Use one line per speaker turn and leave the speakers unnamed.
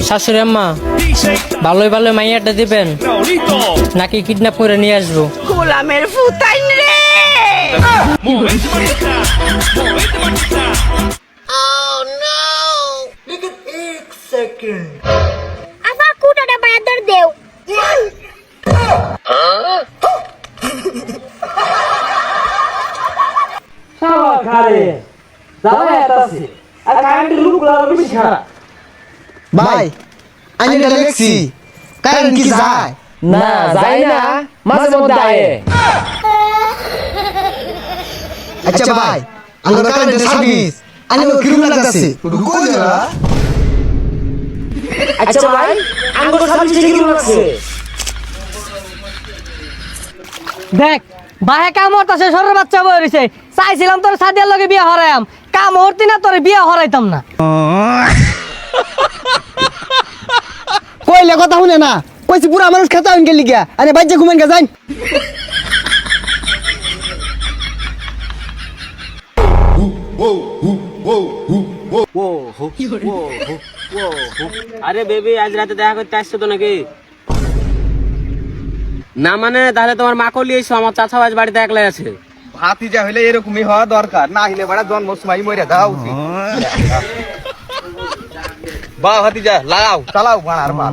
শাশুড়ি আম্মা ভালোই ভালো মাইয়াটা দিবেন নাকি কিডন্যাপ করে নিয়ে আসবো?
গোলামের ফুতাইন রে।
আবার কুটাটা পায়ে ধর দেও।
ভাই আমি এটা দেখছি কারণ কি যায়
না যায় না, মাঝে মধ্যে আয়ে।
আচ্ছা ভাই আমার কারেন্টের সার্ভিস আমি কিরম লাগতাছে কই যারা
আচ্ছা ভাই, আঙ্গুর সার্ভিস কি লাগছে?
দেখ বাহে কাম হতাছে সরের বাচ্চা বই রইছে। চাইছিলাম তোর সাদিয়ার লগে বিয়ে হরাইম, কাম হরতি না তোর বিয়ে হরাইতাম না।
কইলে কথা শুনে না কইছি পুরা মানুষ খেতা হইন গেলি গিয়া আরে বাচ্চা ঘুমেন গে যাই
আরে বেবি আজ রাতে দেখা করতে আসছো তো নাকি? না মানে তাহলে তোমার মাকে নিয়ে এসো, আমার চাচা আজ বাড়িতে একলাই আছে।
ভাতিজা হইলে এরকমই হওয়া দরকার, না হইলে বাড়া জন্ম সময় মরে দাও উচিত। বা ভাতিজা লাগাও চালাও বাড়ার বাল।